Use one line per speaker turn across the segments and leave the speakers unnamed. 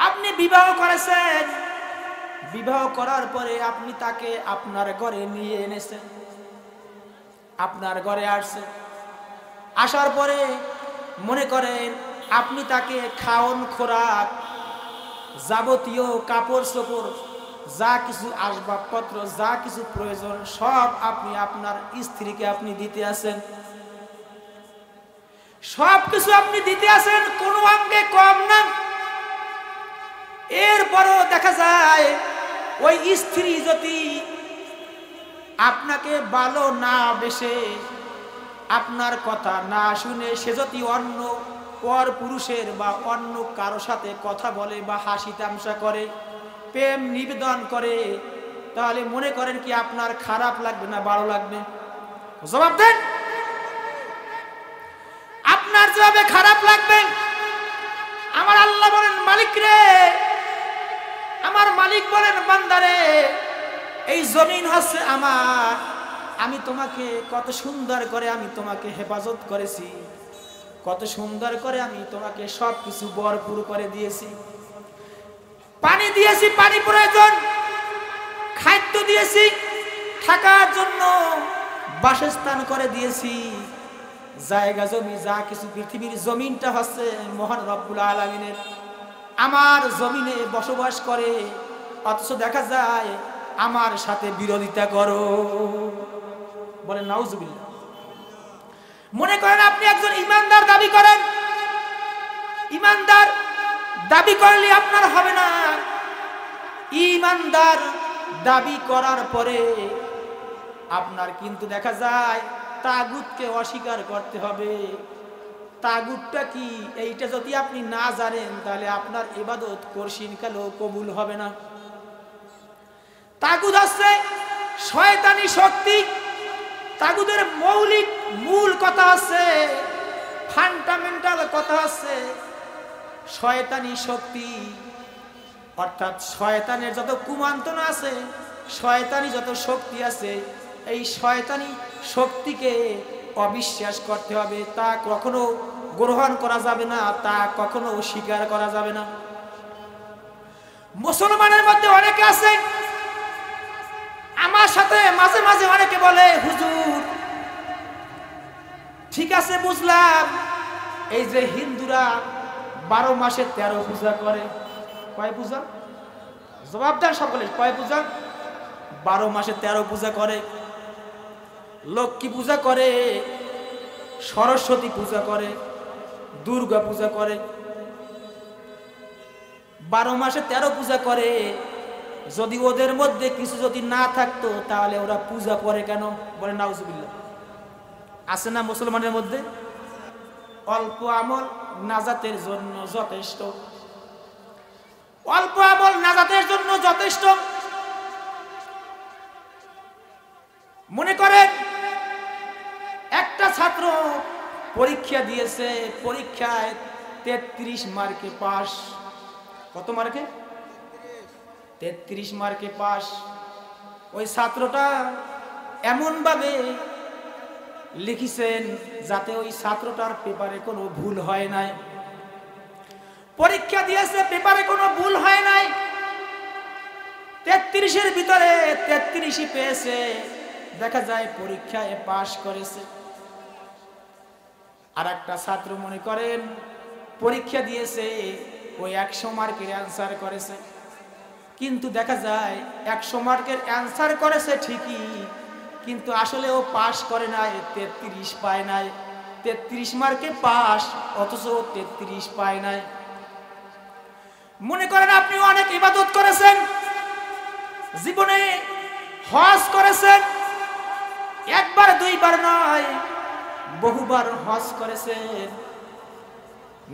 আপনি বিবাহ করেছেন, বিবাহ করার পরে আপনি তাকে আপনার ঘরে নিয়ে এনেছেন, আপনার ঘরে আসছে, আসার পরে মনে করেন আপনি তাকে খাওন খোরাক যাবতীয় কাপড় চোপড় যা কিছু আসবাবপত্র যা কিছু প্রয়োজন সব আপনি আপনার স্ত্রীকে আপনি দিতে আছেন, সব কিছু আপনি দিতে আছেন, কোনো অঙ্গে কম না। এরপরও দেখা যায় ওই স্ত্রী যদি আপনাকে ভালো না বেসে আপনার কথা না শুনে সে যদি অন্য পর পুরুষের বা অন্য কারো সাথে কথা বলে বা হাসি তামসা করে প্রেম নিবেদন করে, তাহলে মনে করেন কি আপনার খারাপ লাগবে না ভালো লাগবে? জবাব দেন। আপনার জবাবে খারাপ লাগবে। আমার আল্লাহ বলেন মালিক রে, আমার মালিক বলেন বান্দারে, এই জমিন হচ্ছে আমার, আমি তোমাকে কত সুন্দর করে আমি তোমাকে হেফাজত করেছি, কত সুন্দর করে আমি তোমাকে সব কিছু ভরপুর করে দিয়েছি, পানি দিয়েছি পানি প্রয়োজন, খাদ্য দিয়েছি, থাকার জন্য বাসস্থান করে দিয়েছি, জায়গা জমি যা কিছু পৃথিবীর জমিনটা হচ্ছে মহান রব্বুল আলামিনের, আমার জমিনে বসবাস করে, অথচ দেখা যায় আমার সাথে বিরোধিতা করো। বলেন নাউজুবিল্লাহ। মনে করেন আপনি একজন ইমানদার দাবি করেন, ইমানদার দাবি করলে আপনার হবে না, ইমানদার দাবি করার পরে আপনার কিন্তু দেখা যায় তাগুতকে অস্বীকার করতে হবে। তাগুতটা কি এইটা যদি আপনি না জানেন তাহলে আপনার ইবাদত করসিন কালেও কবুল হবে না। তাগুত হচ্ছে শয়তানি শক্তি। তাগুতের মৌলিক মূল কথা হচ্ছে, ফান্ডামেন্টাল কথা হচ্ছে শয়তানি শক্তি, অর্থাৎ শয়তানের যত কুমন্ত্রণা আছে, শয়তানি যত শক্তি আছে, এই শয়তানি শক্তিকে অবিশ্বাস করতে হবে, তা কখনো গ্রহণ করা যাবে না, তা কখনো স্বীকার করা যাবে না। মুসলমানের মধ্যে অনেকে আছে, আমার সাথে মাঝে মাঝে অনেকে বলে হুজুর ঠিক আছে বুঝলাম, এই যে হিন্দুরা 12 মাসে 13 পূজা করে, কয় পূজা? জবাব দেন সকলে, কয় পূজা? 12 মাসে 13 পূজা করে, লক্ষ্মী পূজা করে, সরস্বতী পূজা করে, দুর্গা পূজা করে, 12 মাসে 13 পূজা করে। যদি ওদের মধ্যে কিছু যদি না থাকতো তাহলে ওরা পূজা করে কেন? বলে নাউজুবিল্লাহ। আছে না মুসলমানের মধ্যে? অল্প আমল নাজাতের জন্য যথেষ্ট, অল্প আমল নাজাতের জন্য যথেষ্ট। মনে করেন একটা ছাত্র পরীক্ষা দিয়েছে, পরীক্ষায় 33 মার্কে পাস। কত মার্কে? 33 মার্কে পাস। ওই ছাত্রটা এমন ভাবে লিখিছেন যাতে ওই ছাত্রটার পেপারে কোনো ভুল হয় নাই, পরীক্ষা দিয়েছে পেপারে কোনো ভুল হয় নাই, 33-এর ভিতরে 33ই পেয়েছে, দেখা যায় পরীক্ষায় পাস করেছে। আর একটা ছাত্র মনে করেন পরীক্ষা দিয়েছে, ওই 100 মার্কের অ্যান্সার করেছে, কিন্তু দেখা যায় 100 মার্কের অ্যান্সার করেছে ঠিকই, কিন্তু আসলে ও পাস করে নাই, 33 পায় নাই। 33 মার্কে পাস, অথচ 33 পায় নাই। মনে করেন আপনি অনেক ইবাদত করেছেন, জীবনে হজ করেছেন, একবার দুইবার নয় বহুবার হজ করেছেন,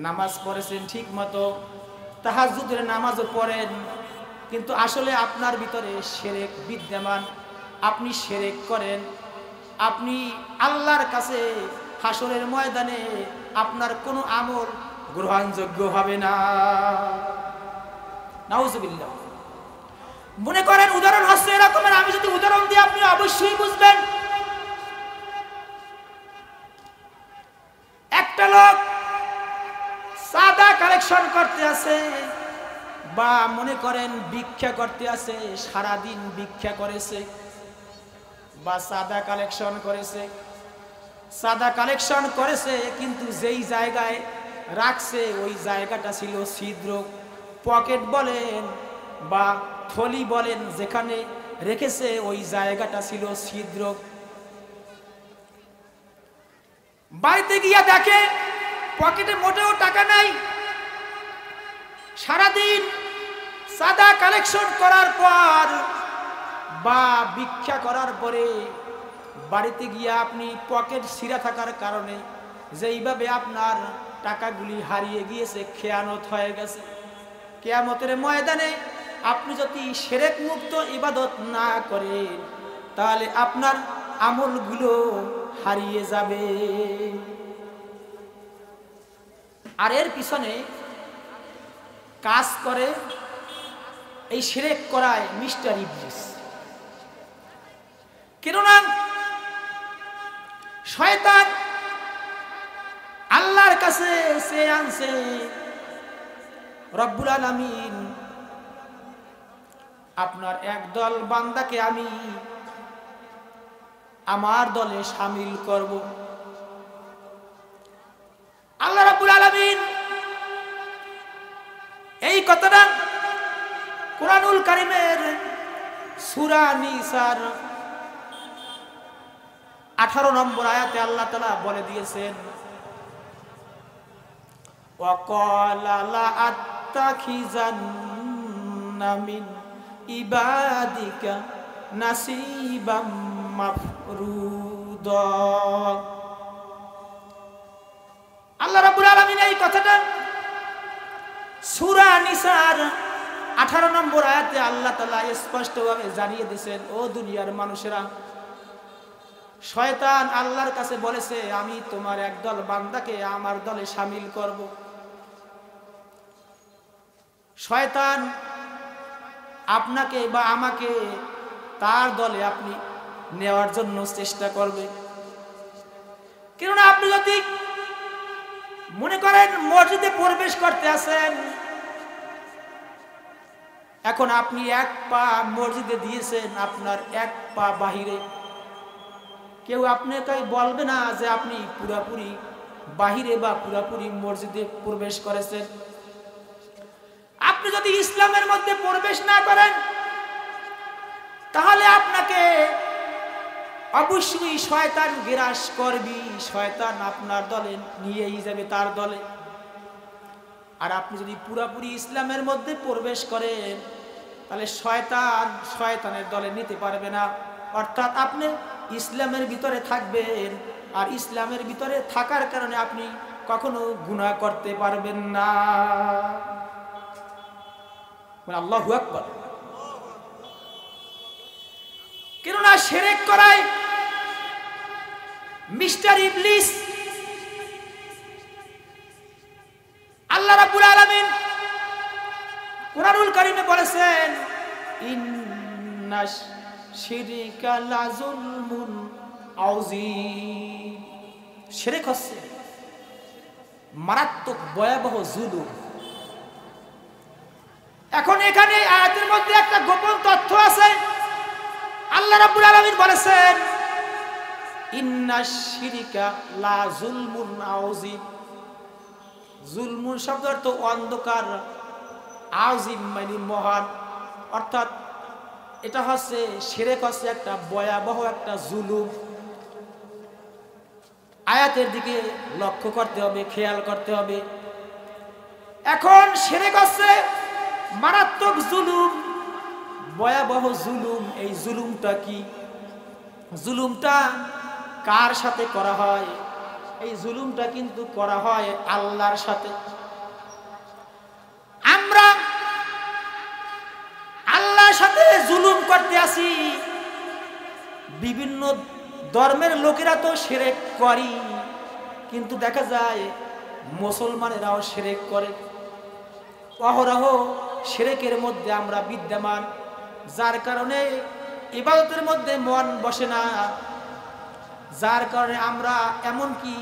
নামাজ পড়েছেন ঠিক মতো, তাহাজ্জুদের নামাজও পড়েন, কিন্তু আসলে আপনার ভিতরে শিরক বিদ্যমান, আপনি শিরক করেন, আপনি আল্লাহর কাছে হাসরের ময়দানে আপনার কোনো আমল গ্রহণযোগ্য হবে না। নাউজুবিল্লাহ। মনে করেন উদাহরণ হচ্ছে এরকমের, আমি যদি উদাহরণ দিই আপনি অবশ্যই বুঝবেন। একটা লোক সাদা কালেকশন করতে আছে, বা মনে করেন ভিক্ষা করতে আছে, সারাদিন ভিক্ষা করেছে বা চাঁদা কালেকশন করেছে, কিন্তু যেই জায়গায় রাখছে ওই জায়গাটা ছিল ছিদ্র, পকেট বলেন বা থলি বলেন, যেখানে রেখেছে ওই জায়গাটা ছিল ছিদ্র। বাড়িতে গিয়া দেখে পকেটে মোটেও টাকা নাই। সারাদিন চাঁদা কালেকশন করার পর বা ভিক্ষা করার পরে বাড়িতে গিয়া আপনি পকেট ছিঁড়া থাকার কারণে যেইভাবে আপনার টাকাগুলি হারিয়ে গিয়েছে, খেয়ানত হয়ে গেছে, কিয়ামতের ময়দানে আপনি যদি শিরক মুক্ত ইবাদত না করেন তাহলে আপনার আমলগুলো হারিয়ে যাবে। আর এর পিছনে কাজ করে এই শিরক করায় মিস্টার ইবলিস। কেননা শয়তান আল্লাহর কাছে চেয়ে আনছে, রব্বুল আলামিন আপনার একদল বান্দাকে আমি আমার দলে শামিল করব। আল্লাহ রাব্বুল আলামিন এই কথাটা কুরআনুল কারীমের সূরা নিসার 18 নম্বর আয়াতে আল্লাহ তাআলা বলে দিয়েছেন, ওয়াকালা লা আত্তাখিজান্না মিন ইবাদিকা নাসিবাম মাফরুদা। আল্লাহ রাব্বুল আলামিন এই কথাটা সূরা নিসার 18 নম্বর আয়াতে আল্লাহ তাআলা স্পষ্টভাবে জানিয়ে দিয়েছেন, ও দুনিয়ার মানুষেরা, শয়তান আল্লাহর কাছে বলেছে আমি তোমার একদল বান্দাকে আমার দলে শামিল করব। শয়তান আপনাকে বা আমাকে তার দলে আপনি নেওয়ার জন্য চেষ্টা করবে। কেননা আপনি যদি মনে করেন মসজিদে প্রবেশ করতে আসেন, এখন আপনি এক পা মসজিদে দিয়েছেন, আপনার এক পা বাহিরে, কেউ আপনাকে বলবে না যে আপনি পুরাপুরি বাহিরে বা পুরাপুরি মসজিদে প্রবেশ করেছেন। আপনি যদি ইসলামের মধ্যে প্রবেশ না করেন তাহলে আপনাকে অবশ্যই শয়তান গ্রাস করবে, শয়তান আপনার দলে নিয়েই যাবে তার দলে। আর আপনি যদি পুরাপুরি ইসলামের মধ্যে প্রবেশ করেন তাহলে শয়তান শয়তানের দলে নিতে পারবে না, অর্থাৎ আপনি ইসলামের ভিতরে থাকবেন, আর ইসলামের ভিতরে থাকার কারণে আপনি কখনো গুনাহ করতে পারবেন না। আল্লাহু আকবার। কেননা শিরক করায় মিস্টার ইবলিস আল্লাহ রাব্বুল আলামিন কুরআনুল কারীমে বলেছেন, ইন্নাশ শিরকা লাযুলমুন আযীম। শিরক হচ্ছে মারাত্মক ভয়াবহ জুলুম। এখন এখানে আয়াতের মধ্যে একটা গোপন তথ্য আছে। আল্লাহ রাব্বুল আলামিন বলেছেন, ইন্নাশ শিরকা লাযুলমুন আযীম। জুলমুন শব্দের অর্থ অন্ধকার, আযীম মানে মহান, অর্থাৎ এটা হচ্ছে শিরক হচ্ছে একটা ভয়াবহ একটা জুলুম। আয়াতের দিকে লক্ষ্য করতে হবে, খেয়াল করতে হবে। এখন শিরক হচ্ছে মারাত্মক জুলুম, ভয়াবহ জুলুম। এই জুলুমটা কি? জুলুমটা কার সাথে করা হয়? এই জুলুমটা কিন্তু করা হয় আল্লাহর সাথে। আমরা আল্লাহর সাথে জুলুম করতে আসি। বিভিন্ন ধর্মের লোকেরা তো শিরক করে, কিন্তু দেখা যায় মুসলমানেরাও শিরক করে। অহরহ শিরকের মধ্যে আমরা বিদ্যমান, যার কারণে ইবাদতের মধ্যে মন বসে না, যার কারণে আমরা এমনকি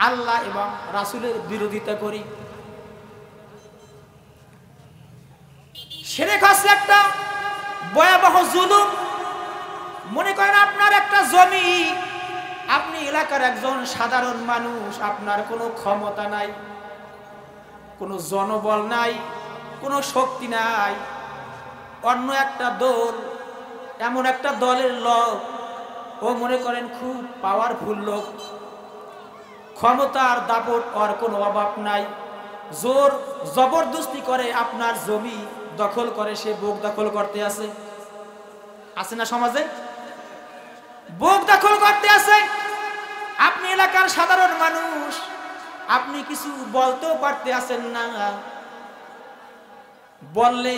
আল্লাহ এবং রাসূলের বিরোধিতা করি। শিরক হচ্ছে একটা ভয়াবহ জুলুম। মনে করেন আপনার একটা জমি, আপনি এলাকার একজন সাধারণ মানুষ, আপনার কোনো ক্ষমতা নাই, কোনো জনবল নাই, কোনো শক্তি নাই। অন্য একটা দল, এমন একটা দলের লোক, ও মনে করেন খুব পাওয়ারফুল লোক, ক্ষমতার দাপট ওর কোনো অভাব নাই, জোর জবরদস্তি করে আপনার জমি দখল করে, সে ভোগ দখল করতে আছে না সমাজে? ভোগ দখল করতে আছে। আপনি এলাকার সাধারণ মানুষ, আপনি কিছু বলতেও পারতে আছেন না, বললে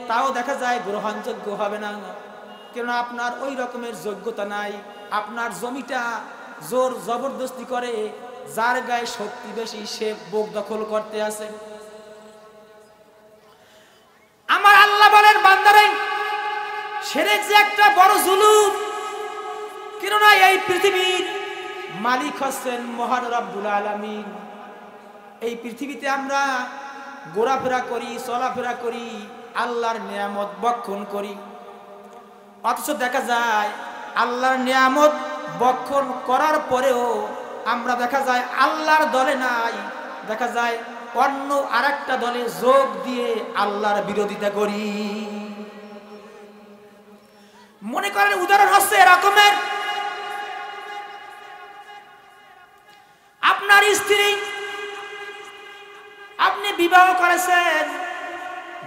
তাও দেখা যায় গ্রহণযোগ্য হবে না, কেন আপনার ওই রকমের যোগ্যতা নাই। আপনার জমিটা জোর জবরদস্তি করে যার গায়ে শক্তি বেশি সে ভোগ দখল করতে আছে। আমার আল্লাহ বলেন বান্দারে, শিরক যে একটা বড় জুলুম, কেননা এই পৃথিবীর মালিক হচ্ছেন মহান রব্বুল আলামিন। এই পৃথিবীতে আমরা ঘোরাফেরা করি, চলাফেরা করি, আল্লাহর নিয়ামত ভক্ষণ করি, অথচ দেখা যায় আল্লাহর নিয়ামত ভক্ষণ করার পরেও আমরা দেখা যায় আল্লাহর দলে নাই, দেখা যায় অন্য আরেকটা দলে যোগ দিয়ে আল্লাহর বিরোধিতা করি। মনে করেন উদাহরণ হচ্ছে এরকমের, আপনার স্ত্রী, আপনি বিবাহ করেছেন,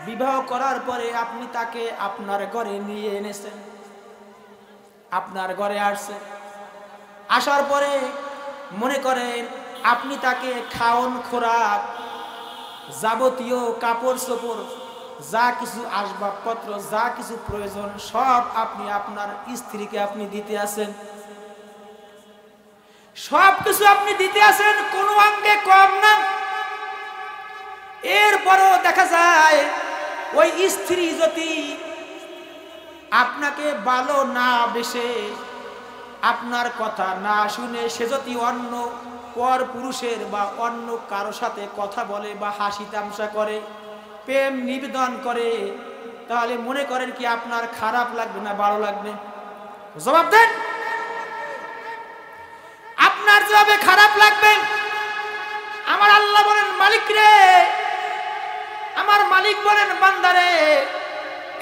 বিবাহ করার পরে আপনি তাকে আপনার ঘরে নিয়ে এনেছেন, আপনার ঘরে আসছে, আসার পরে মনে করেন আপনি তাকে খাওন খোরাক, যাবতীয় কাপড় চোপড়, যা কিছু আসবাবপত্র, যা কিছু প্রয়োজন সব আপনি আপনার স্ত্রীকে আপনি দিতে আছেন, সব কিছু আপনি দিতে আছেন, কোনো অঙ্গে কম না। এরপরও দেখা যায় ওই স্ত্রী যদি আপনাকে ভালো না বেসে, আপনার কথা না শুনে সে যদি অন্য পর পুরুষের বা অন্য কারো সাথে কথা বলে বা হাসি তামসা করে, প্রেম নিবেদন করে, তাহলে মনে করেন কি আপনার খারাপ লাগবে না ভালো লাগবে? জবাব দেন। আপনার জবাবে খারাপ লাগবে। আমার আল্লাহ বলেন মালিক রে, আমার মালিক বলেন বান্দারে,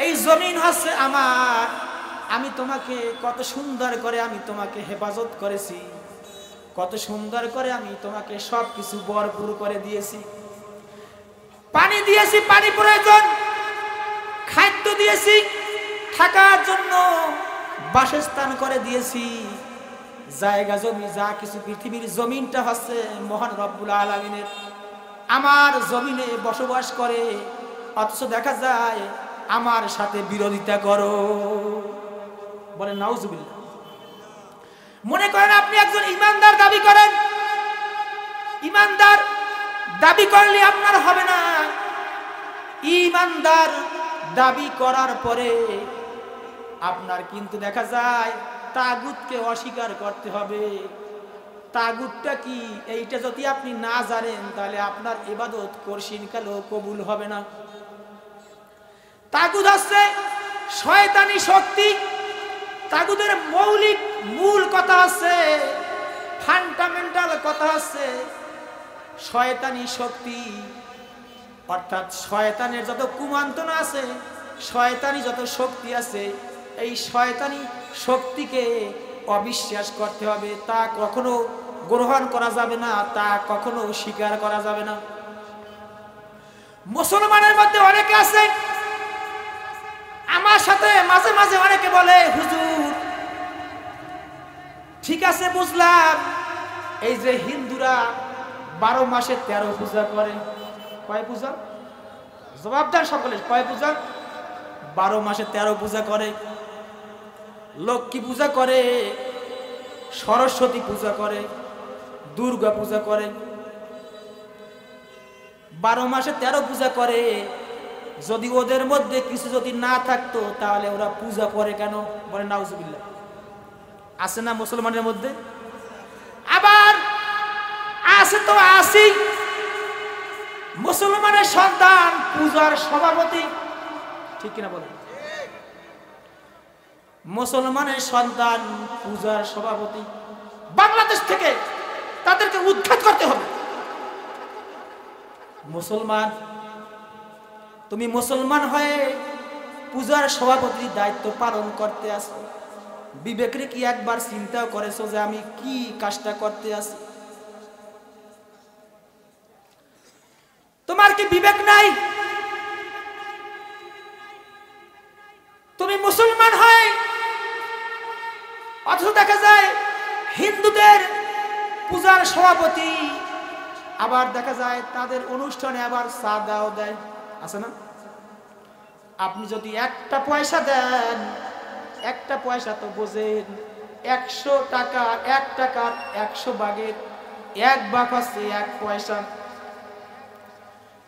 এই জমিন হচ্ছে আমার, আমি তোমাকে কত সুন্দর করে আমি তোমাকে হেফাজত করেছি, কত সুন্দর করে আমি তোমাকে সবকিছু ভরপুর করে দিয়েছি, পানি দিয়েছি, পানি প্রয়োজন, খাদ্য দিয়েছি, থাকার জন্য বাসস্থান করে দিয়েছি, জায়গা জমি যা কিছু, পৃথিবীর জমিনটা হচ্ছে মহান রব্বুল আলামিনের, আমার জমিনে বসবাস করে, অথচ দেখা যায় আমার সাথে বিরোধিতা করো। বলেন নাউজুবিল্লাহ। মনে করেন আপনি একজন ইমানদার দাবি করেন, ইমানদার দাবি করলে আপনার হবে না, ইমানদার দাবি করার পরে আপনার কিন্তু দেখা যায় তাগুতকে অস্বীকার করতে হবে। তাগুতটা কি এইটা যদি আপনি না জানেন তাহলে আপনার ইবাদত করসিন কালেও কবুল হবে না। তাগুত হচ্ছে শয়তানি শক্তি। তাগুতের মৌলিক মূল কথা হচ্ছে, ফান্ডামেন্টাল কথা হচ্ছে শয়তানি শক্তি, অর্থাৎ শয়তানের যত কুমন্ত্রণা আছে, শয়তানি যত শক্তি আছে, এই শয়তানি শক্তিকে অবিশ্বাস করতে হবে, তা কখনো গ্রহণ করা যাবে না, তা কখনো স্বীকার করা যাবে না। মুসলমানের মধ্যে অনেকে আছে, আমার সাথে মাঝে মাঝে অনেকে বলে হুজুর ঠিক আছে বুঝলাম, এই যে হিন্দুরা 12 মাসে 13 পূজা করে, কয় পূজা? জবাবদার সকলে, কয় পূজা? 12 মাসে 13 পূজা করে, লক্ষ্মী পূজা করে, সরস্বতী পূজা করে, দুর্গা পূজা করে, 12 মাসে 13 পূজা করে। যদি ওদের মধ্যে কিছু যদি না থাকতো তাহলে ওরা পূজা করে কেন? বলে নাউজুবিল্লাহ। আছে না মুসলমানের মধ্যে? আবার আছে তো আসি মুসলমানের সন্তান পূজার সভাপতি, ঠিক কিনা বলেন? মুসলমানের সন্তান পূজার সভাপতি, বাংলাদেশ থেকে তাদেরকে উৎখাত করতে হবে। মুসলমান, তুমি মুসলমান হয়ে পূজার সভাপতির দায়িত্ব পালন করতে আসো, বিবেকরে কি একবার চিন্তা করেছো যে আমি কি কাজটা করতে আসি? তোমার কি বিবেক নাই? তুমি মুসলমান হয় অথচ দেখা যায় হিন্দুদের পূজার সভাপতি, আবার দেখা যায় তাদের অনুষ্ঠানে আবার চা দাও দেয়, আছে না? আপনি যদি একটা পয়সা দেন, একটা পয়সা তো বোঝেন, 100 টাকা, 1 টাকার 100 ভাগের 1 ভাগ হচ্ছে 1 পয়সা।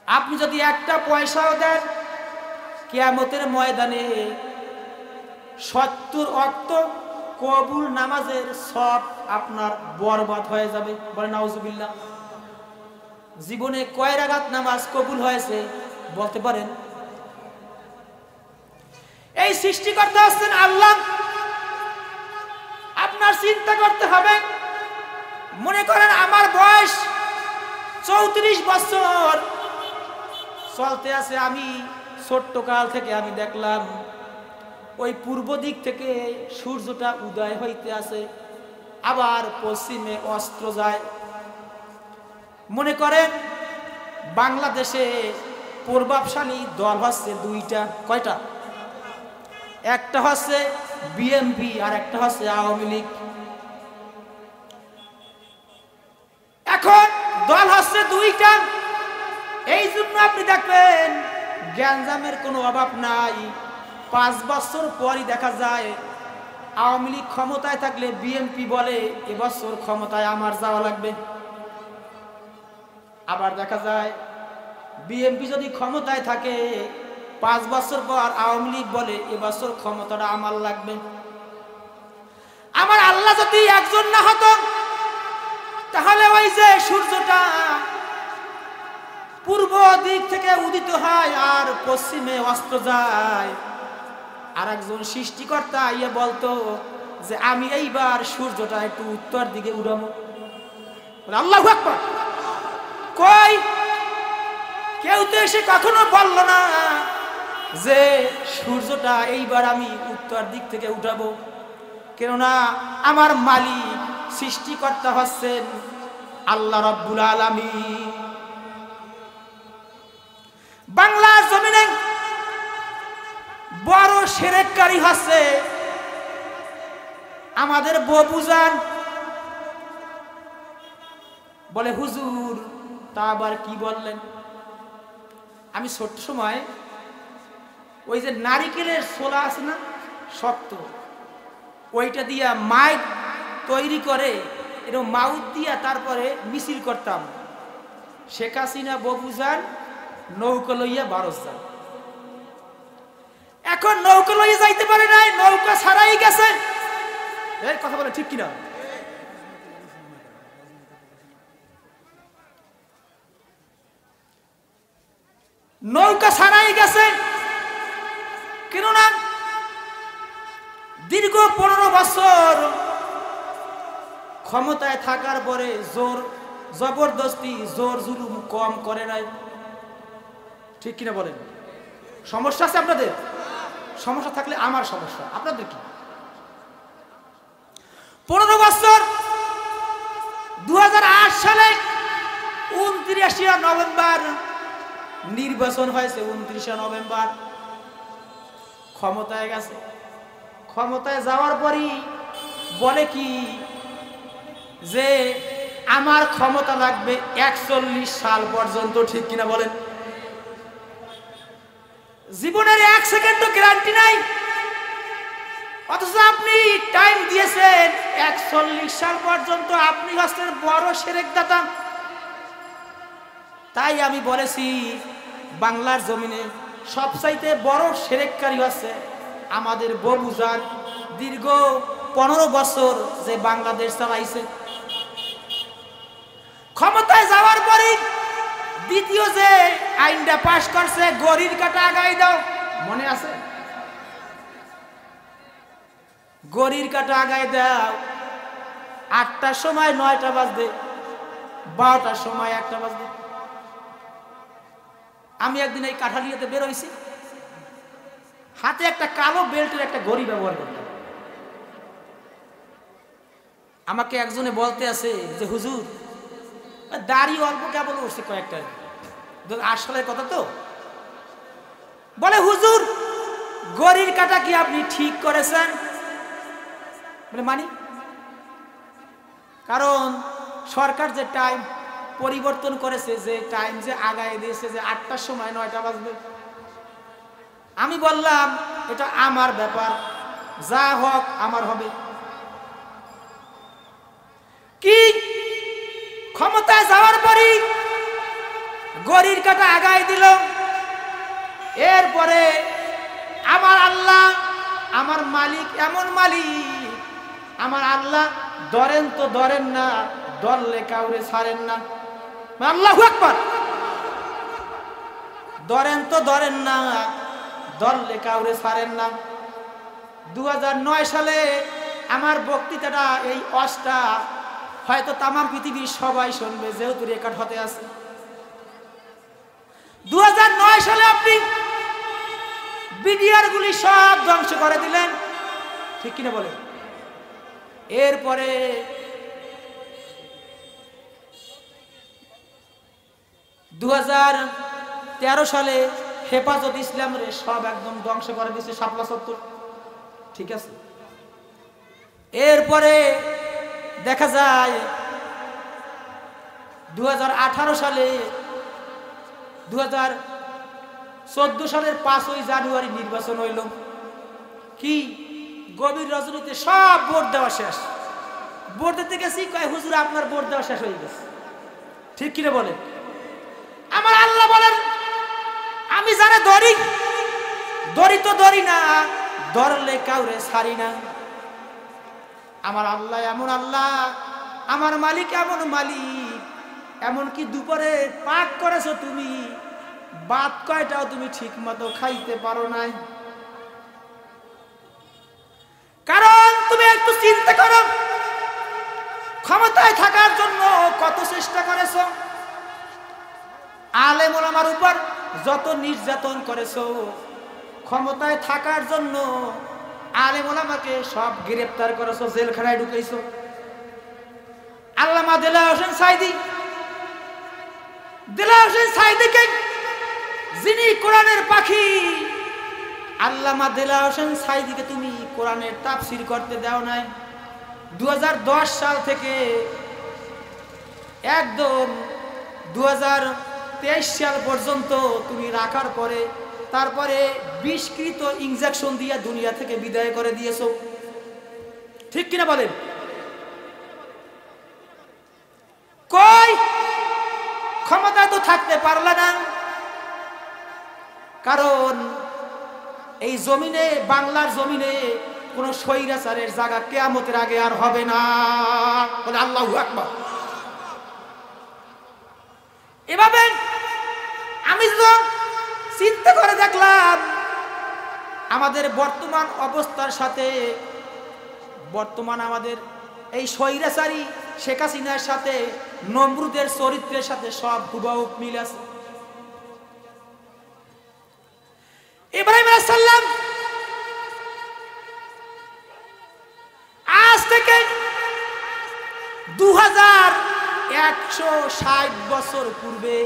আপনি যদি একটা পয়সাও দেন, কিয়ামতের ময়দানে 70 ওয়াক্ত কবুল নামাজের সব আপনার বরবাদ হয়ে যাবে। বলে নাউজুবিল্লাহ। জীবনে কয় রাকাত নামাজ কবুল হয়েছে বলতে পারেন? এই সৃষ্টিকর্তা হচ্ছেন আল্লাহ। আপনার চিন্তা করতে হবে। মনে করেন আমার বয়স 34 বছর চলতে আছে, আমি ছোট্ট কাল থেকে আমি দেখলাম ওই পূর্ব দিক থেকে সূর্যটা উদয় হইতে আছে, আবার পশ্চিমে অস্ত যায়। মনে করেন বাংলাদেশে প্রভাবশালী দল হচ্ছে 2টা। কয়টা? একটা হচ্ছে বিএনপি আর একটা হচ্ছে আওয়ামী লীগ। এখন দল হচ্ছে 2টা, এই জন্য আপনি দেখবেন গ্যাঞ্জামের কোনো অভাব নাই। 5 বছর পরই দেখা যায় আওয়ামী লীগ ক্ষমতায় থাকলে বিএনপি বলে এবছর ক্ষমতায় আমার যাওয়া লাগবে। আবার দেখা যায় বিএনপি যদি ক্ষমতায় থাকে 5 বছর পর আওয়ামী লীগ বলে এবছর ক্ষমতাটা আমার লাগবে। আমার আল্লাহ যদি একজন না হতো তাহলে ওই যে সূর্যটা পূর্ব দিক থেকে উদিত হয় আর পশ্চিমে অস্ত যায়, আর একজন সৃষ্টিকর্তা ইয়ে বলতো যে আমি এইবার সূর্যটা একটু উত্তর দিকে উড়াবো। আল্লাহু আকবার। কই কেউ তো এসে কখনো বলল না যে সূর্যটা এইবার আমি উত্তর দিক থেকে উঠাবো। কেননা আমার মালিক সৃষ্টিকর্তা হচ্ছেন আল্লাহ রাব্বুল আলামিন। বাংলার জমিনে বড় শিরককারী হচ্ছে আমাদের ববুজান। বলে হুজুর তা আবার কি বললেন? আমি ছোট্ট সময় ওই যে নারিকেলের ছোলা আছে না, শক্ত, ওইটা দিয়া মাইক তৈরি করে এরকম মাউথ দিয়া তারপরে মিছিল করতাম। শেখ হাসিনা ববুজান নৌকা লইয়া ভারত যান। এখন নৌকা লইয়া যাইতে পারে নাই, নৌকা ছাড়াই গেছে। এই কথা বলে ঠিক কিনা? নৌকা ছাড়াই গেছে। কেননা দীর্ঘ 15 বছর ক্ষমতায় থাকার পরে জোর জবরদস্তি জোর জুলুম কম করে নাই। ঠিক কিনা বলেন? সমস্যা আছে আপনাদের? সমস্যা থাকলে আমার সমস্যা, আপনাদের কি? 15 বছর 2008 সালে 29 নভেম্বর নির্বাচন হয়েছে। 29 নভেম্বর ক্ষমতায় গেছে। ক্ষমতায় যাওয়ার পরই বলে কি যে আমার ক্ষমতা লাগবে 41 সাল পর্যন্ত। ঠিক কিনা বলেন? জীবনের 1 সেকেন্ডও গ্যারান্টি নাই, অথচ আপনি টাইম দিয়েছেন 41 সাল পর্যন্ত। আপনি হচ্ছেন বড় শিরকদাতা। তাই আমি বলেছি বাংলার জমিনে সবচাইতে বড় শিরককারী হচ্ছে আমাদের ববুজান। দীর্ঘ 15 বছর যে বাংলাদেশ চালাইছে। ক্ষমতায় যাওয়ার পরই দ্বিতীয় যে আইনটা পাশ করছে, গরির কাটা আগাই দাও, মনে আছে? ঘড়ির কাঁটা আগায় দাও, 8টার সময় 9টা বাজবে, 12টার সময় 1টা বাজবে। আমি একদিন এই কাঠালিয়াতে বেরোইছি, হাতে একটা কালো বেল্টের একটা ঘড়ি ব্যবহার করতাম। আমাকে একজনে বলতে আছে যে হুজুর দাড়ি অল্প কেবল উঠছে কয়েকটা, আসলে কথা তো বলে হুজুর ঘড়ির কাঁটা কি আপনি ঠিক করেছেন? বলে মানি, কারণ সরকার যে টাইম পরিবর্তন করেছে, যে টাইম যে আগায় দিয়েছে যে 8টার সময় 9টা বাজবে। আমি বললাম এটা আমার ব্যাপার, যা হোক আমার হবে। কি ক্ষমতায় যাওয়ার পরই ঘড়ির কাঁটা আগায় দিল। এরপরে আমার আল্লাহ, আমার মালিক এমন মালিক, আমার আল্লাহ ধরেন তো ধরেন না, ধরলে কাউরে ছাড়েন না। আল্লাহু আকবার। ধরেন তো ধরেন না, ধরলে কাউরে ছাড়েন না। 2009 সালে আমার বক্তৃতাটা এই অষ্টা হয়তো তাম পৃথিবীর সবাই শুনবে, যেহেতু রেকর্ড হতে আছে। 2009 সালে আপনি বিডিআর গুলি সব ধ্বংস করে দিলেন, ঠিক কিনা বলেন? এরপরে 2013 সালে হেফাজত ইসলাম রে সব একদম ধ্বংস করে দিয়েছে, ৭৭, ঠিক আছে। এরপরে দেখা যায় 2018 সালে 2014 সালের 5ই জানুয়ারি নির্বাচন হইল। কি গভীর রজনীতে সব ভোট দেওয়া শেষ। ভোট দিতে গেছি, কয় হুজুর আপনার ভোট দেওয়া শেষ হয়ে গেছে, ঠিক কিনা বলেন? আমার আল্লাহ বলেন আমি যারা ধরি ধরি তো ধরি না, ধরলে কাউরে ছাড়ি না। আমার আল্লাহ এমন আল্লাহ, আমার মালিক এমন মালিক, এমনকি দুপুরে পাক করেছো তুমি, ভাত কয়টাও তুমি ঠিক মতো খাইতে পারো নাই। কারণ তুমি একটু চিন্তা করো, ক্ষমতায় থাকার জন্য কত চেষ্টা করেছো, আলেম ওলামার উপর যত নির্যাতন করেছো, ক্ষমতায় থাকার জন্য আলেম ওলামাকে সব গ্রেফতার করেছো, জেলখানায় ঢুকেছো। আল্লামা দেলাওয়ার হোসেন সাঈদী, দেলাওয়ার হোসেন সাঈদীকে যিনি কোরআনের পাখি, আল্লামা দেলাওয়ার হোসেন সাঈদীকে তুমি কোরআনের তাফসীর করতে দাও নাই। 2010 সাল থেকে একদম 2023 সাল পর্যন্ত তুমি রাখার পরে তারপরে বিষকৃত ইনজেকশন দিয়ে দুনিয়া থেকে বিদায় করে দিয়েছো, ঠিক কিনা বলেন? কই ক্ষমতা তো থাকতে পারলে না, কারণ এই জমিনে, বাংলার জমিনে কোন স্বৈরাচারের জায়গা কিয়ামতের আগে আর হবে না। বলে আল্লাহু আকবার। এভাবে আমি তো চিন্তা করে দেখলাম আমাদের বর্তমান অবস্থার সাথে, বর্তমান আমাদের এই স্বৈরাচারী শেখ হাসিনার সাথে নমরুদের চরিত্রের সাথে সব হুবহু মিল আছে। ইব্রাহিম আলাইহিস সালাম আজ থেকে 2160 বছর পূর্বে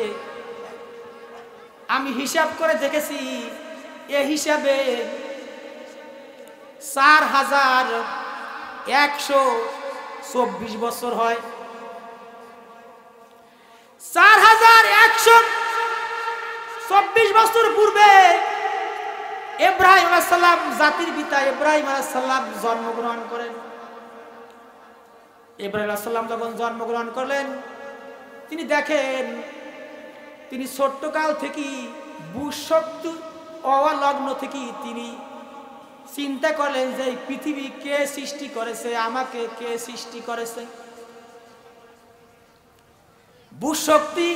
আমি হিসাব করে দেখেছি, এ হিসাবে 4124 বছর হয়। 4124 বছর পূর্বে ইব্রাহিম আলাইহিস সালাম, জাতির পিতা ইব্রাহিম আলাইহিস সালাম জন্মগ্রহণ করেন। ইব্রাহিম আলাইহিস সালাম যখন জন্মগ্রহণ করলেন, তিনি দেখেন তিনি ছোট্টকাল থেকেই বুশক্ত অলগ্ন থেকেই তিনি চিন্তা করলেন যে এই পৃথিবী কে সৃষ্টি করেছে, আমাকে কে সৃষ্টি করেছে। বুশক্তি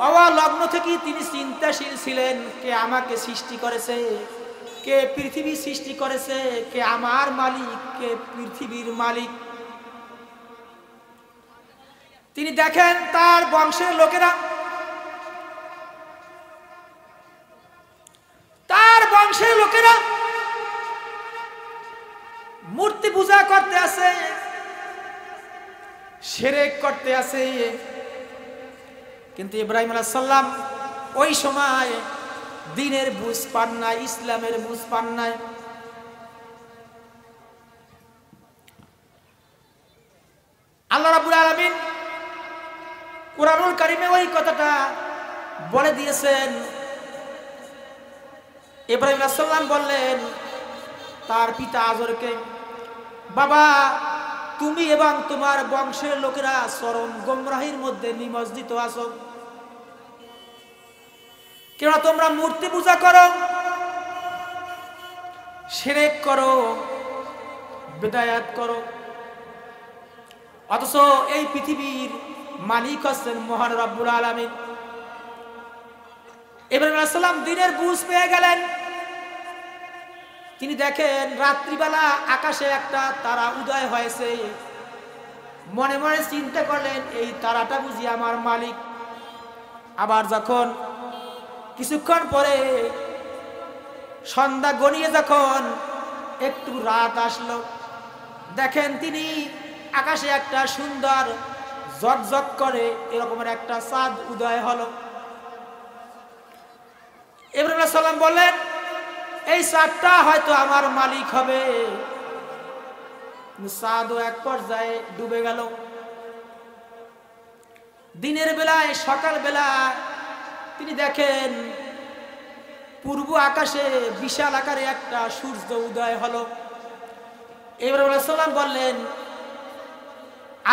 অবলগ্ন থেকেই তিনি চিন্তাশীল ছিলেন, কে আমাকে সৃষ্টি করেছে, কে পৃথিবী সৃষ্টি করেছে, কে আমার মালিক, কে পৃথিবীর মালিক। তিনি দেখেন তার বংশের লোকেরা, মূর্তি পূজা করতে আছে, শিরক করতে আছে। কিন্তু ইব্রাহিম আলাইহিস সালাম ওই সময় দ্বীনের বুঝ পান নাই, ইসলামের বুঝ পান নাই। আল্লাহ রাব্বুল আলামিন কুরআনুল কারীমে ওই কথাটা বলে দিয়েছেন। ইব্রাহিম আলাইহিস সালাম বললেন তার পিতা আজরকে, বাবা তুমি এবং তোমার বংশের লোকেরা চরম গোমরাহির মধ্যে নিমজ্জিত আছো। কেন তোমরা মূর্তি পূজা করো, শিরক করো, বিদআত করো, অথচ এই পৃথিবীর মালিক হচ্ছেন মহান রব্বুল আলামিন। ইব্রাহিম আলাইহিস সালাম দ্বীনের বুঝ পেয়ে গেলেন। তিনি দেখেন রাত্রিবেলা আকাশে একটা তারা উদয় হয়েছে, মনে মনে চিন্তা করলেন এই তারাটা বুঝি আমার মালিক। আবার যখন কিছুক্ষণ পরে সন্ধ্যা গড়িয়ে যখন একটু রাত আসলো, দেখেন তিনি আকাশে একটা সুন্দর ঝকঝক করে এরকমের একটা চাঁদ উদয় হলো। ইব্রাহিম আলাইহিস সালাম বললেন এই চাঁদটা হয়তো আমার মালিক হবে। চাঁদও এক পর্যায়ে ডুবে গেল। দিনের বেলায়, সকাল বেলা তিনি দেখেন পূর্ব আকাশে বিশাল আকারে একটা সূর্য উদয় হলো। ইব্রাহিম আলাইহিস সালাম বললেন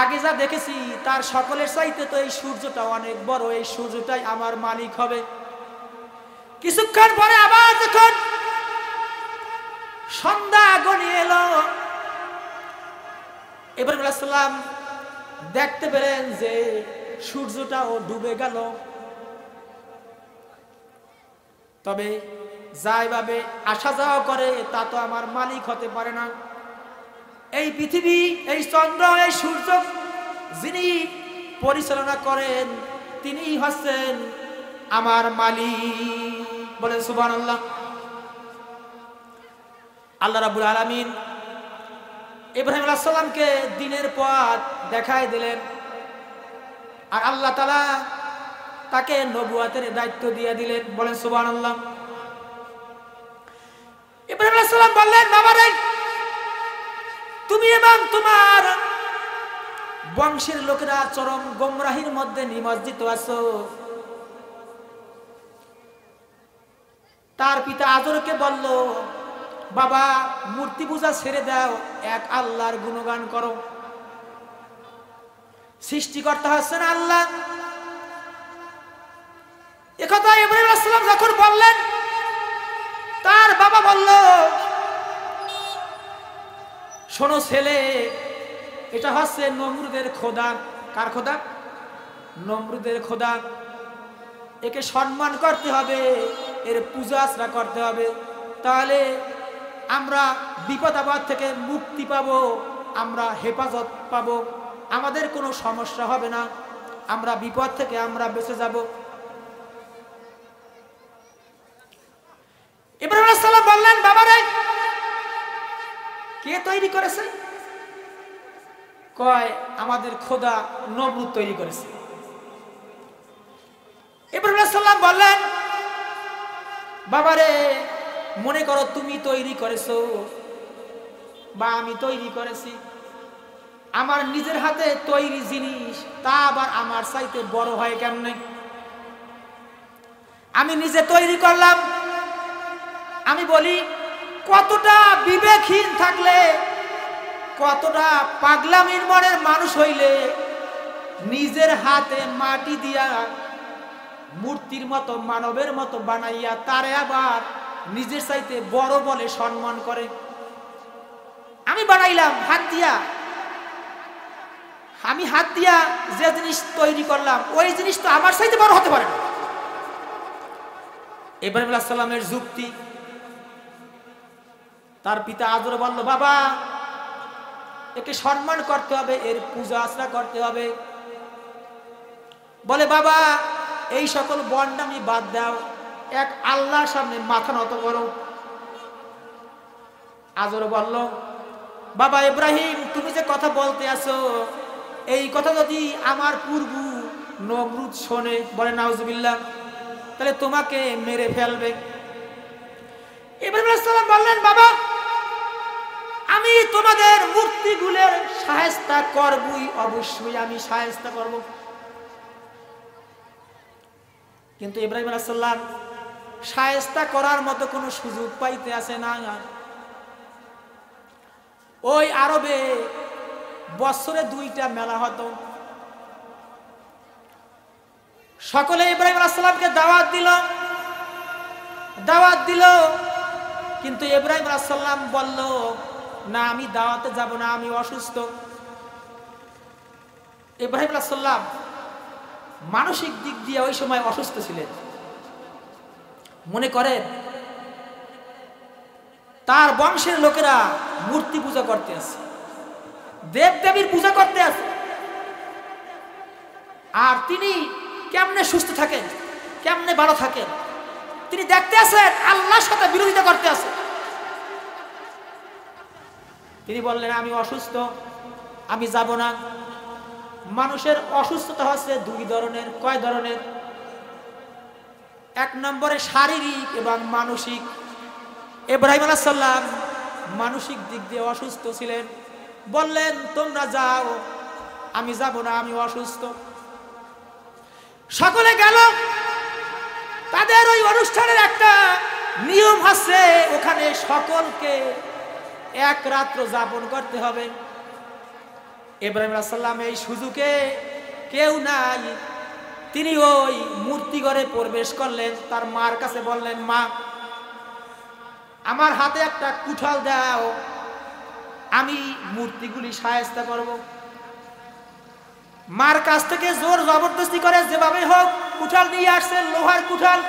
আগে যা দেখেছি তার সকলের চাইতে তো এই সূর্যটা অনেক বড়, এই সূর্যটাই আমার মালিক হবে। কিছুক্ষণ পরে আবার যখন সন্ধ্যা গড়িয়ে এলো, ইব্রাহিম আলাইহিস সালাম দেখতে পেলেন যে সূর্যটাও ডুবে গেল। তবে যাইভাবে আসা যাওয়া করে তা তো আমার মালিক হতে পারে না। এই পৃথিবী, এই চন্দ্র, এই সূর্য যিনি পরিচালনা করেন তিনিই হচ্ছেন আমার মালিক। বলেন সুবহানাল্লাহ। আল্লাহ রাব্বুল আলামিন ইব্রাহিম আলাইহিস সালামকে দ্বীনের পথ দেখায় দিলেন, আর আল্লাহ তাআলা তাকে নবুয়তের দায়িত্ব দিয়ে দিলেন। বলেন সুবহানাল্লাহ। ইব্রাহিম আলাইহিস সালাম বললেন বাবা রে, তুমি এবং তোমার বংশের লোকেরা চরম গোমরাহির মধ্যে নিমজ্জিত আছো। তার পিতা আজরকে বলল বাবা মূর্তি পূজা ছেড়ে দাও, এক আল্লাহর গুণগান করো। সৃষ্টিকর্তা হচ্ছেন আল্লাহ। একথা ইব্রাহিম আলাইহিস সালাম যখন বললেন, তার বাবা বলল শোনো ছেলে, এটা হচ্ছে নমরুদের খোদা। কার খোদা? নমরুদের খোদা। একে সম্মান করতে হবে, এর পূজা আচরা করতে হবে, তাহলে আমরা বিপদ আপদ থেকে মুক্তি পাবো, আমরা হেফাজত পাবো, আমাদের কোনো সমস্যা হবে না, আমরা বিপদ থেকে আমরা বেঁচে যাব। ইব্রাহিম আলাইহিস সালাম বললেন বাবা রে, কে তৈরি করেছে? কয় আমাদের খোদা নমরুদ তৈরি করেছে। ইব্রাহিম আলাইহিস সালাম বললেন বাবারে মনে করো তুমি তৈরি করেছো বা আমি তৈরি করেছি, আমার নিজের হাতে তৈরি জিনিস তা আবার আমার চাইতে বড় হয় কেমনে? আমি নিজে তৈরি করলাম। আমি বলি কতটা বিবেকহীন থাকলে, কতটা পাগলামির মনের মানুষ হইলে নিজের হাতে মাটি দিয়া মূর্তির মতো মানবের মতো বানাইয়া তারে আবার নিজের চাইতে বড় বলে সম্মান করে। আমি বানাইলাম হাত দিয়া, আমি হাত দিয়া যে জিনিস তৈরি করলাম ওই জিনিস তো আমার চাইতে বড় হতে পারে না। ইব্রাহিম আলাইহিস সালামের যুক্তি, তার পিতা আজর বলল, বাবা একে সম্মান করতে হবে, এর পূজা আশ্রা করতে হবে। বলে, বাবা এই সকল বন্ডামি বাদ দাও, এক আল্লাহর সামনে মাথা নত করো। আজর বলল, বাবা ইব্রাহিম তুমি যে কথা বলতে আছো এই কথা যদি আমার পূর্ব নমরুদ শোনে, বলে নাউজুবিল্লাহ, তাহলে তোমাকে মেরে ফেলবে। ইব্রাহিম আলাইহিস সালাম বললেন, বাবা আমি তোমাদের মূর্তিগুলোর শায়েস্তা করবই, অবশ্যই আমি শায়েস্তা করব। কিন্তু ইব্রাহিম আলাইহিস সালাম শায়েস্তা করার মতো কোনো সুযোগ পাইতে আসে না। ওই আরবে বছরে 2টা মেলা হতো, সকলে ইব্রাহিম আলাইহিস সালামকে দাওয়াত দিল, কিন্তু ইব্রাহিম আলাইহিস সালাম বলল, না আমি দাওয়াতে যাব না, আমি অসুস্থ। ইব্রাহিম আলাইহিস সালাম মানসিক দিক দিয়ে ওই সময় অসুস্থ ছিলেন। মনে করেন তার বংশের লোকেরা মূর্তি পূজা করতে আছে, দেব দেবীর পূজা করতে আছে, আর তিনি কেমনে সুস্থ থাকেন, কেমনে ভালো থাকেন, তিনি দেখতে আছেন আল্লাহর সাথে বিরোধিতা করতে আছে। তিনি বললেন, আমি অসুস্থ, আমি যাব না। মানুষের অসুস্থতা হচ্ছে 2 ধরনের। কয় ধরনের? 1 নম্বরে শারীরিক এবং মানসিক। ইব্রাহিম আলাইহিস সালাম মানসিক দিক দিয়ে অসুস্থ ছিলেন, বললেন তোমরা যাও, আমি যাব না, আমি অসুস্থ। সকলে গেল। তাদের ওই অনুষ্ঠানের একটা নিয়ম আছে, ওখানে সকলকে এক রাত্র যাপন করতে হবে। ইব্রাহিম আলাইহিস সালাম এই সুযোগে কেউ নাই, তিনি ওই মূর্তি ঘরে প্রবেশ করলেন। তার মার কাছে বললেন, মা আমার হাতে একটা কুঠাল দাও, আমি মূর্তিগুলি শায়েস্তা করব। মার কাছ থেকে জোর জবরদস্তি করে যেভাবে হোক কুঠাল নিয়ে আসছেন, লোহার কুঠাল।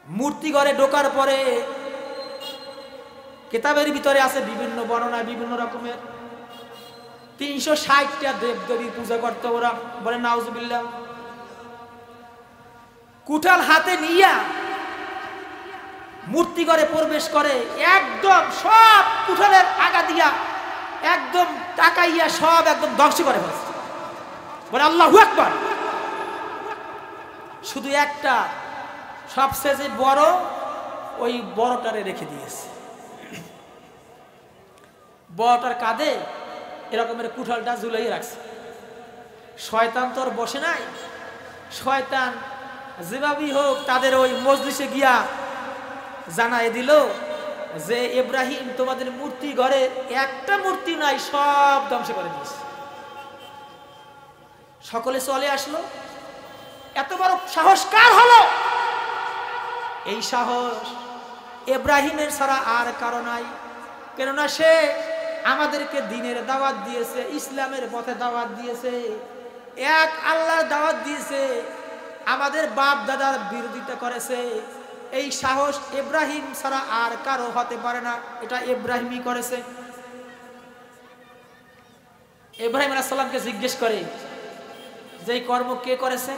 মূর্তি ঘরে ঢোকার পরে কিতাবের ভিতরে আছে বিভিন্ন বর্ণনা, বিভিন্ন রকমের 360টা দেবদেবী পূজা করতে ওরা, বলে নাউজুবিল্লাহ। কুঠাল হাতে নিয়া মূর্তি ঘরে প্রবেশ করে, একদম সব কুঠালের আগা দিয়া একদম তাকাইয়া সব একদম ধ্বংস করে ফেলছে, বলে আল্লাহু আকবার। শুধু একটা সবচেয়ে যে বড়, ওই বড়টারে রেখে দিয়েছে। বড়টার কাঁধে এরকমের কুঠালটা ঝুলাই রাখছে। শয়তান তোর বসে নাই, শয়তান যেভাবেই হোক তাদের ওই মজলিসে গিয়া জানাই দিল যে ইব্রাহিম তোমাদের মূর্তি ঘরে একটা মূর্তি নাই, সব ধ্বংস করে দিয়েছে। সকলে চলে আসলো। এত বড় সাহস কার হলো? এই সাহস ইব্রাহিমের ছাড়া আর কারো নাই। কেননা সে আমাদেরকে দ্বীনের দাওয়াত দিয়েছে, ইসলামের পথে দাওয়াত দিয়েছে, এক আল্লাহর দাওয়াত দিয়েছে, আমাদের বাপ দাদার বিরোধিতা করেছে। এই সাহস ইব্রাহিম ছাড়া আর কারো হতে পারে না, এটা ইব্রাহিমই করেছে। ইব্রাহিম আলাইহিস সালামকে জিজ্ঞেস করে যে এই কর্ম কে করেছে?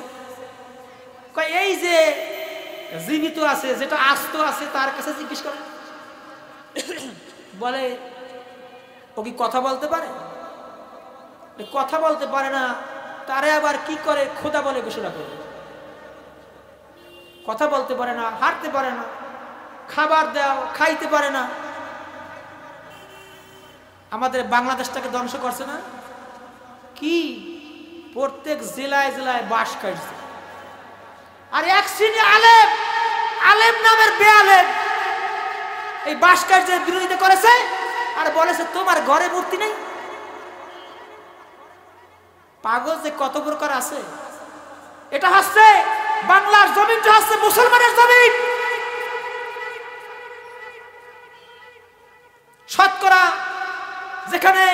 কয় এই যে জীবিত আছে, যেটা আস্ত আছে তার কাছে জিজ্ঞেস করে। বলে ও কি কথা বলতে পারে? কথা বলতে পারে না, তারে আবার কি করে খোদা বলে ঘোষণা করে? কথা বলতে পারে না, হাঁটতে পারে না, খাবার দাও খাইতে পারে না। আমাদের বাংলাদেশটাকে ধ্বংস করছে না কি? প্রত্যেক জেলায় জেলায় বাস কাটছে। আর এক শ্রেণী আলেম, আলেম নামের বেআলেম এই বাস কার্যের বিরোধিতা করেছে আর বলেছে তোমার ঘরে মূর্তি নেই। পাগল যে কত প্রকার আছে। এটা হচ্ছে বাংলার জমিনটা হচ্ছে মুসলমানের জমিন। শতকরা যেখানে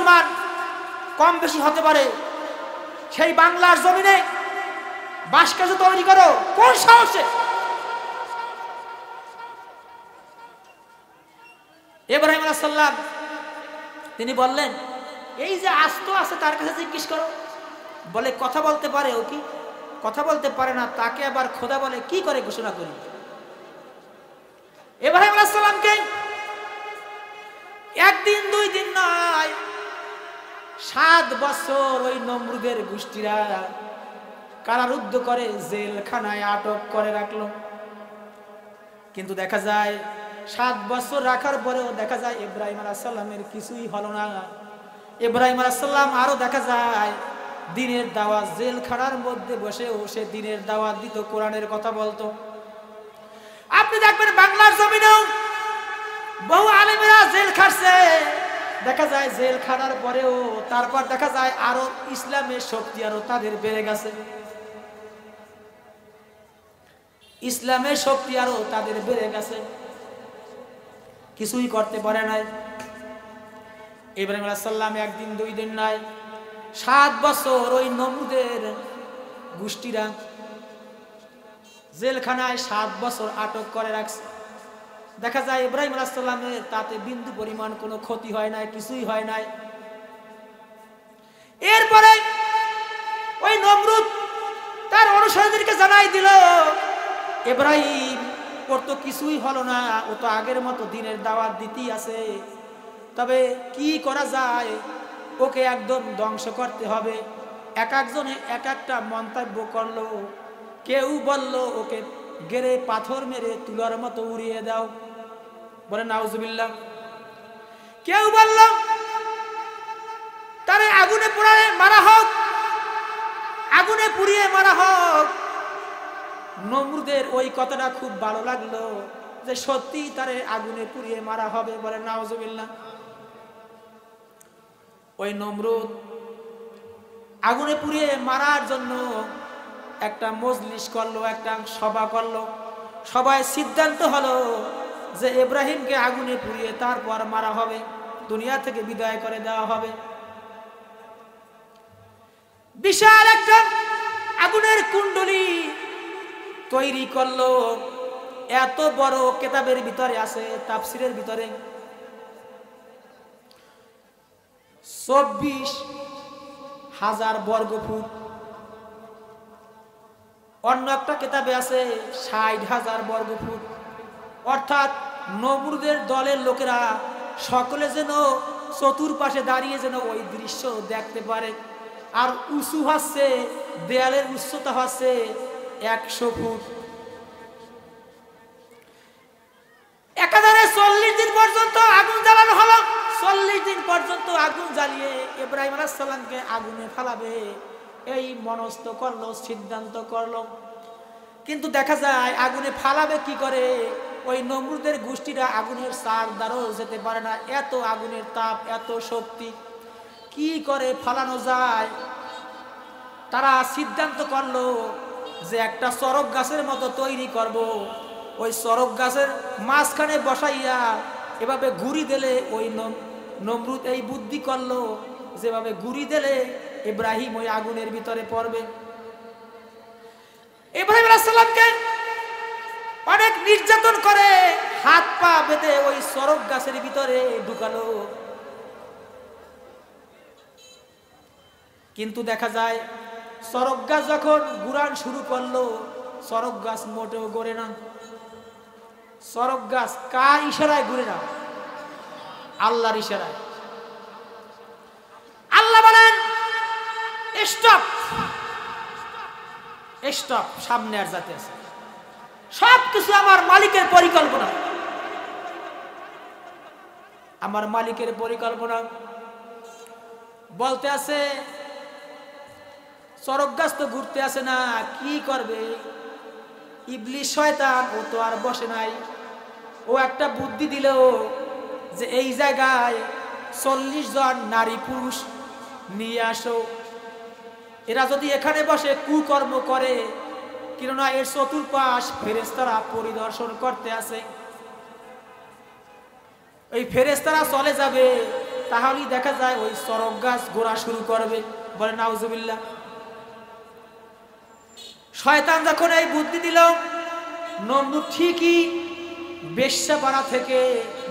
মুসলমান কম বেশি হতে পারে, সেই বাংলার জমিনে বাঁশকাজ তৈরি করো কোন সাহসে? ইব্রাহিম আলাইহিস সালাম তিনি বললেন, এই যে আস্ত আছে তার কাছে জিজ্ঞেস করো। বলে কথা বলতে পারে? ও কি কথা বলতে পারে না, তাকে আবার খোদা বলে কি করে ঘোষণা করি? ইব্রাহিম আলাইহিস সালামকে একদিন দুই দিন নয়, 7 বছর ওই নমরুদের গোষ্ঠীরা কারারুদ্ধ করে জেলখানায় আটক করে রাখলো। কিন্তু দেখা যায় 7 বছর রাখার পরেও দেখা যায় ইব্রাহিম আলাইহিস সালামের কিছুই হলো না। ইব্রাহিম আলাইহিস সালাম আরো দেখা যায় দিনের দাওয়াত, জেলখানার মধ্যে বসেও সে দিনের দাওয়াত দিত, কোরআনের কথা বলতো। আপনি দেখবেন বাংলার জমিনেও বহু আলেমেরা জেল খাটছে, দেখা যায় জেল খাটার পরেও তারপর দেখা যায় আরো ইসলামের শক্তি আরো তাদের বেড়ে গেছে, ইসলামের শক্তি আরো তাদের বেড়ে গেছে, কিছুই করতে পারে নাই। ইব্রাহিম আলাইহিস সালাম একদিন দুই দিন নয়, 7 বছর ওই নমরুদের গোষ্ঠীরা জেলখানায় 7 বছর আটক করে রাখছে। দেখা যায় ইব্রাহিম আলাইহিস সালামের তাতে বিন্দু পরিমাণ কোনো ক্ষতি হয় নাই, কিছুই হয় নাই। এরপরে ওই নমরুদ তার অনুসারীদেরকে জানাই দিল, ইব্রাহিম ওর তো কিছুই হলো না, ও তো আগের মতো দিনের দাওয়াত দিতেই আছে, তবে কি করা যায়, ওকে একদম ধ্বংস করতে হবে। এক একজনে এক একটা মন্তব্য করলো। কেউ বলল ওকে গেরে পাথর মেরে তুলার মতো উড়িয়ে দাও, বলে নাউজুবিল্লাহ। কেউ বলল তারে আগুনে পোড়ায় মারা হোক, আগুনে পুড়িয়ে মারা হোক। নমরুদের ওই কথাটা খুব ভালো লাগলো যে সত্যি তারে আগুনে পুড়িয়ে মারা হবে, বলে নাউজুবিল্লাহ। ওই নমরুদ আগুনে পুড়িয়ে মারার জন্য একটা মজলিস করলো, একটা সভা করলো। সবাই সিদ্ধান্ত হলো যে ইব্রাহিমকে আগুনে পুড়িয়ে তারপর মারা হবে, দুনিয়া থেকে বিদায় করে দেওয়া হবে। বিশাল একটা আগুনের কুণ্ডলী তৈরি করলো, এত বড় কিতাবের ভিতরে আছে, তাফসিরের ভিতরে 24,000 বর্গ ফুট, অন্য একটা কিতাবে আছে 60,000 বর্গ ফুট। অর্থাৎ নমরুদের দলের লোকেরা সকলে যেন চতুর্পাশে দাঁড়িয়ে যেন ওই দৃশ্য দেখতে পারে। আর উঁচু হচ্ছে, দেয়ালের উচ্চতা হচ্ছে 100 ফুট। একাধারে 40 দিন পর্যন্ত আগুন জ্বালানো হলো। 40 দিন পর্যন্ত আগুন জ্বালিয়ে ইব্রাহিম আলাইহিস সালামকে আগুনে ফেলাবে এই মনস্থ করলো, সিদ্ধান্ত করলো। কিন্তু দেখা যায় আগুনে ফালাবে কি করে? ওই নমরুদের গোষ্ঠীরা আগুনের চার দ্বারও যেতে পারে না, এত আগুনের তাপ, এত শক্তি, কি করে ফালানো যায়? তারা সিদ্ধান্ত করলো যে একটা চরক গাছের মতো তৈরি করব, ওই চরক গাছের মাঝখানে বসাইয়া এভাবে ঘুরি দিলে, ওই নমরুদ এই বুদ্ধি করলো যেভাবে ঘুরি দিলে ইব্রাহিম ওই আগুনের ভিতরে পড়বে। ইব্রাহিম আলাইহিস সালামকে অনেক নির্যাতন করে হাত পা বেঁধে ওই চরক গাছের ভিতরে ঢুকালো। কিন্তু দেখা যায় চরক গাছ যখন ঘুরান শুরু করলো, চরক গাছ মোটেও ঘুরে না। চরক গাছ কার ইশারায় ঘুরে না? আল্লাহর ইশারায়। আল্লাহ বলেন স্টপ, স্টপ, সামনে আর যাতে আছে, সবকিছু আমার মালিকের পরিকল্পনা, আমার মালিকের পরিকল্পনা। বলতে আছে চরক গাছ তো ঘুরতে আসে না, কি করবে? ইবলিস শয়তান ও তো আর বসে নাই, ও একটা বুদ্ধি দিল যে এই জায়গায় 40 জন নারী পুরুষ নিয়ে আসো, এরা যদি এখানে বসে কুকর্ম করে, কেননা এর চতুর্পাশ ফেরেশতারা পরিদর্শন করতে আসে, এই ফেরেশতারা চলে যাবে, তাহলেই দেখা যায় ওই চরক গাছ গোড়া শুরু করবে। বলে নাউজুবিল্লাহ। শয়তান যখন এই বুদ্ধি দিল, নমরুদ ঠিকই বেশ্যাপাড়া থেকে,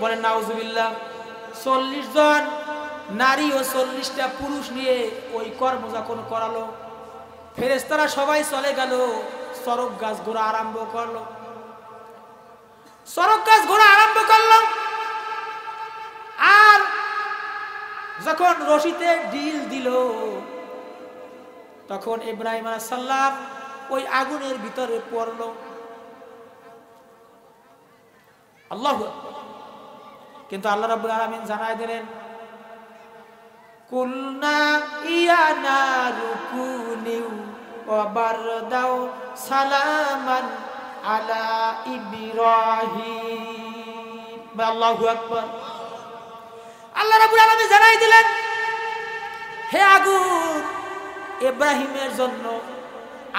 বলে নাউজুবিল্লাহ, 40 জন নারী ও 40টা পুরুষ নিয়ে ওই কর্ম যখন করালো, ফেরেশতারা সবাই চলে গেল, চরক গাছ গোড়া আরম্ভ করলো। চরক গাছ গোড়া আরম্ভ করলো, আর যখন রশিতে ডিল দিল, তখন ইব্রাহিম আলাইহিস সালাম ওই আগুনের ভিতরে পড়লো। আল্লাহু আকবার। কিন্তু আল্লাহ রাব্বুল আলামিন জানায় দিলেন, কুলনা ইয়া নারু কুনি ওয়া বারদাও সালামান আলা ইব্রাহিম। আল্লাহু আকবার। আল্লাহ রাব্বুল আলামিন জানাই দিলেন, হে আগুন, ইব্রাহিমের জন্য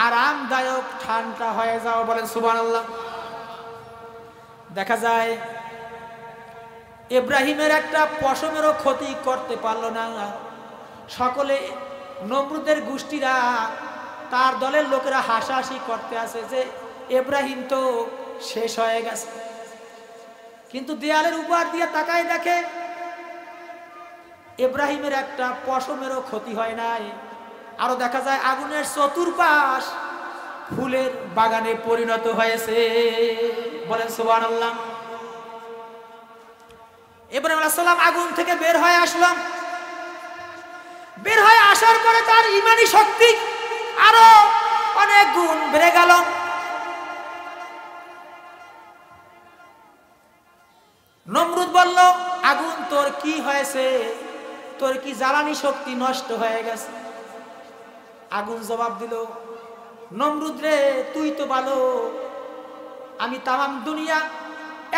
আরামদায়ক ঠান্ডা হয়ে যাও। বলেন সুবহানাল্লাহ। দেখা যায় ইব্রাহিমের একটা পশমেরও ক্ষতি করতে পারলো না। সকলে নমরুদের গোষ্ঠীরা, তার দলের লোকেরা হাসাহাসি করতে আছে যে ইব্রাহিম তো শেষ হয়ে গেছে। কিন্তু দেয়ালের উপর দিয়ে তাকায় দেখে ইব্রাহিমের একটা পশমেরও ক্ষতি হয় নাই। আরো দেখা যায় আগুনের চতুর্পাশ ফুলের বাগানে পরিণত হয়েছে। বলেন সুবহানাল্লাহ। ইব্রাহিম আলাইহিস সালাম আগুন থেকে বের হয়ে আসলাম। বের হয়ে আসার পরে তার ঈমানি শক্তি আরো অনেক গুণ বেড়ে গেল। নমরুদ বলল, আগুন তোর কি হয়েছে? তোর কি জ্বালানি শক্তি নষ্ট হয়ে গেছে? আগুন জবাব দিল, নমরুদ রে, তুই তো ভালো, আমি তামাম দুনিয়া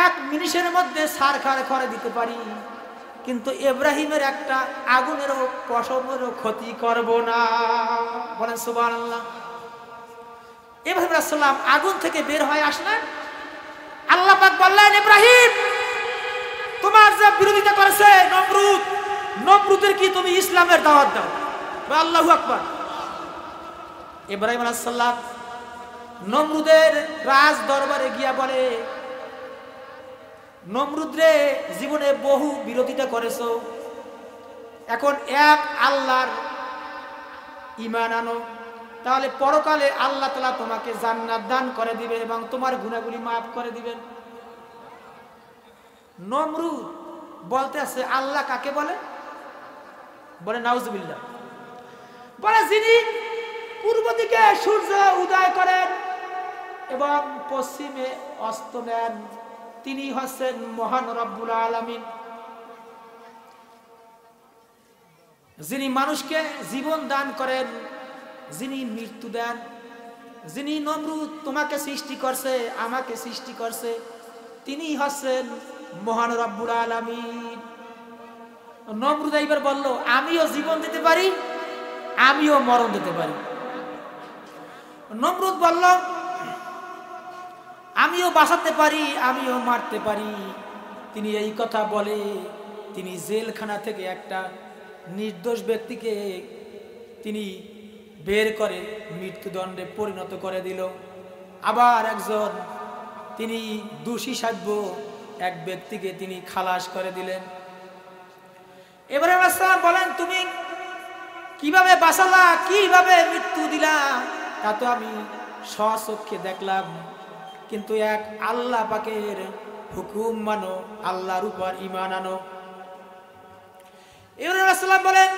1 মিনিটের মধ্যে ছারখার করে দিতে পারি, কিন্তু ইব্রাহিমের একটা আগুনেরও পশমেরও ক্ষতি করব না। বলেন সুবহানাল্লাহ। ইব্রাহিম আলাইহিস সালাম আগুন থেকে বের হয়ে আসলেন। আল্লাহ পাক বললেন, ইব্রাহিম, তোমার যে বিরোধিতা করেছে নমরুদ, নমরুদের কি তুমি ইসলামের দাওয়াত দাও। আল্লাহু আকবার। ইব্রাহিম আলাইহিস সালাম নমরুদের রাজ দরবারে গিয়া বলে, নমরুদ রে, জীবনে বহু বিরোধিতা করেছো, এখন এক আল্লাহর ঈমান আনো, তাহলে পরকালে আল্লাহ তাআলা তোমাকে জান্নাত দান করে দিবে এবং তোমার গুনাহগুলি মাফ করে দিবেন। নমরুদ বলতে আছে, আল্লাহ কাকে বলে? বলে নাউজুবিল্লাহ। বলে যিনি পূর্ব দিকে সূর্য উদয় করেন এবং পশ্চিমে অস্ত নেন, তিনি হচ্ছেন মহান রব্বুল আলামিন। যিনি মানুষকে জীবন দান করেন, যিনি মৃত্যু দেন, যিনি নমরুদ তোমাকে সৃষ্টি করছে, আমাকে সৃষ্টি করছে, তিনি হচ্ছেন মহান রব্বুল আলামিন। নমরুদ এইবার বলল, আমিও জীবন দিতে পারি, আমিও মরণ দিতে পারি। নমরুদ বলল, আমিও বাঁচাতে পারি, আমিও মারতে পারি। তিনি এই কথা বলে তিনি জেলখানা থেকে একটা নির্দোষ ব্যক্তিকে তিনি বের করে মৃত্যুদণ্ডে পরিণত করে দিল। আবার একজন তিনি দোষী সাব্য এক ব্যক্তিকে তিনি খালাস করে দিলেন। এবারে রাসূল বলেন, তুমি কিভাবে বাঁচালা, কিভাবে মৃত্যু দিলা, তা তো আমি স্বচক্ষে দেখলাম, কিন্তু এক আল্লাহ পাকের হুকুম মানো, আল্লাহর উপর ঈমান আনো। এবারে রাসূল বলেন,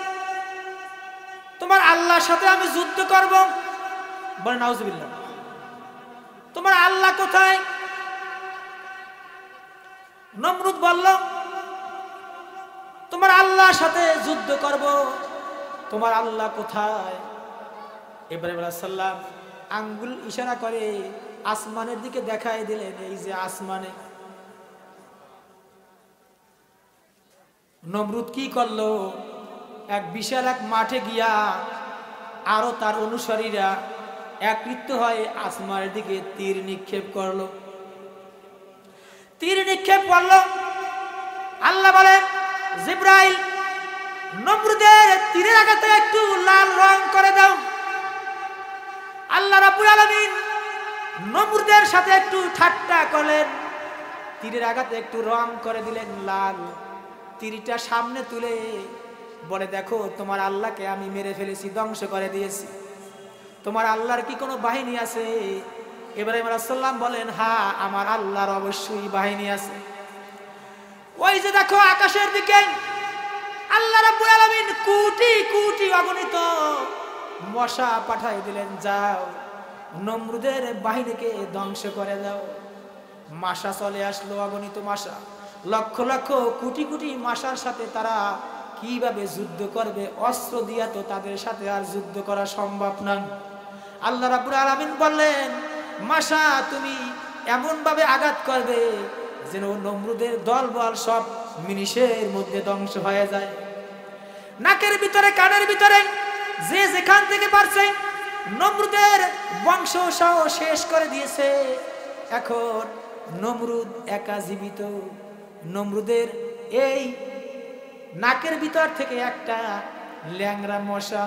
তোমার আল্লাহর সাথে আমি যুদ্ধ করব। বলে নাউজুবিল্লাহ। তোমার আল্লাহ কোথায়? নমরুদ বলল, তোমার আল্লাহর সাথে যুদ্ধ করব, তোমার আল্লাহ কোথায়? ইব্রাহিম আলাইহিস সালাম আঙ্গুল ইশারা করে আসমানের দিকে দেখায় দিলেন, এই যে আসমানে। নমরুদ কি করলো? এক বিশাল এক মাঠে গিয়া আরো তার অনুসারীরা একত্রিত হয়ে আসমানের দিকে তীর নিক্ষেপ করলো। তীর নিক্ষেপ করলো। আল্লাহ বলেন, জিব্রাইল নমরুদের তীরের আঘাতে একটু লাল রং করে দাও। আল্লাহ রাব্বুল আলামিন নমরুদের সাথে একটু ঠাট্টা করলেন, তীরের আঘাতে একটু রং করে দিলেন লাল। তীরটা সামনে তুলে বলে, দেখো তোমার আল্লাহকে আমি মেরে ফেলেছি, ধ্বংস করে দিয়েছি। তোমার আল্লাহর কি কোনো বাহিনী আছে? ইব্রাহিম আলাইহিস সালাম বলেন, হ্যাঁ আমার আল্লাহর অবশ্যই বাহিনী আছে। ওই যে দেখো আকাশের দিকে আল্লাহ রাব্বুল আলামিন কোটি কোটি অগণিত মশা পাঠাই দিলেন, যাও নমরুদের বাহিনীকে ধ্বংস করে দাও। মাশা চলে আসলো, অগণিত মাশা, লক্ষ লক্ষ কোটি কোটি মাশার সাথে তারা কিভাবে যুদ্ধ করবে? অস্ত্র দিয়া তো তাদের সাথে আর যুদ্ধ করা সম্ভব না। আল্লাহ রাব্বুল আলামিন বললেন, মাশা তুমি এমন ভাবে আঘাত করবে যেন নমরুদের দলবল সব মিনিশের মধ্যে ধ্বংস হয়ে যায়। নাকের ভিতরে কানের ভিতরে যে যেখান থেকে পারছে নমরুদের বংশ সহ শেষ করে দিয়েছে। এখন নমরুদ একা জীবিত। নমরুদের এই নাকের ভিতর থেকে একটা ল্যাংড়া মশা,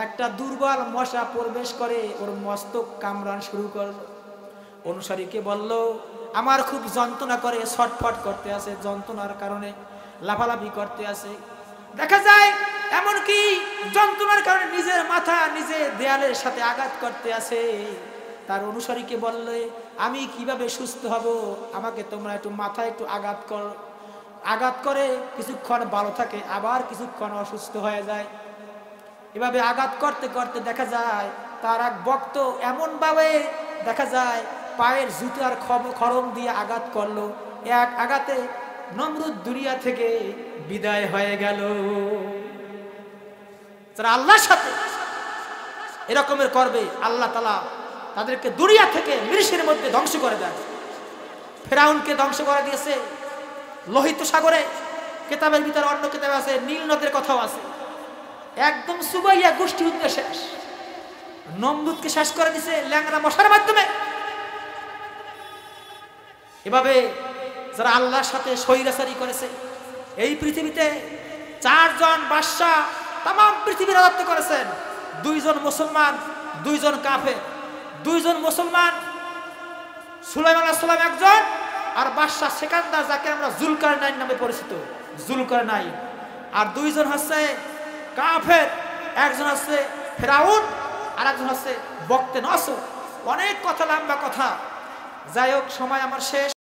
একটা দুর্বল মশা প্রবেশ করে ওর মস্তক কামড়ান শুরু করলো। অনুসারীকে বলল, আমার খুব যন্ত্রণা করে, ছটফট করতে আছে, যন্ত্রণার কারণে লাফালাফি করতে আছে। দেখা যায় এমনকি যন্ত্রণার কারণে নিজের মাথা নিজে দেয়ালের সাথে আঘাত করতে আছে। তার অনুসারীকে বললে, আমি কিভাবে সুস্থ হব? আমাকে তোমরা একটু মাথায় একটু আঘাত কর। আঘাত করে কিছুক্ষণ ভালো থাকে, আবার কিছুক্ষণ অসুস্থ হয়ে যায়। এভাবে আঘাত করতে করতে দেখা যায় তার এক ভক্ত এমন ভাবে দেখা যায় পায়ের জুতার খড়ম দিয়ে আঘাত করলো। এক আঘাতে নমরুদ দুনিয়া থেকে বিদায় হয়ে গেল। যারা আল্লাহর সাথে এরকমের করবে, আল্লাহ তাআলা তাদেরকে দুনিয়া থেকে মিনিশের মধ্যে ধ্বংস করে দেয়। ফেরাউনকে ধ্বংস করে দিয়েছে লোহিত সাগরে। কিতাবের ভিতরে অন্য কিতাবে আছে নীল নদের কথাও আছে। একদম সুবাইয়া গোষ্ঠী উদ্দেশ্য শেষ। নমরুদকে শেষ করে দিয়েছে ল্যাংড়া মশার মাধ্যমে। এভাবে যারা আল্লাহর সাথে স্বৈরাচারী করেছে, এই পৃথিবীতে 4 জন বাদশা তাম পৃথিবীর রাজত্ব করেছেন। 2 জন মুসলমান, 2 জন কাফের। 2 জন মুসলমান, সুলাইমান আলাইহিস সালাম একজন, আর বাদশা সেকান্দার, যাকে আমরা জুলকারনাইন নামে পরিচিত, জুলকারনাইন। আর 2 জন হচ্ছে কাফের, একজন হচ্ছে ফেরাউন আর একজন হচ্ছে বক্তে নসর। অনেক কথা, লম্বা কথা। যাই হোক, সময় আমার শেষ।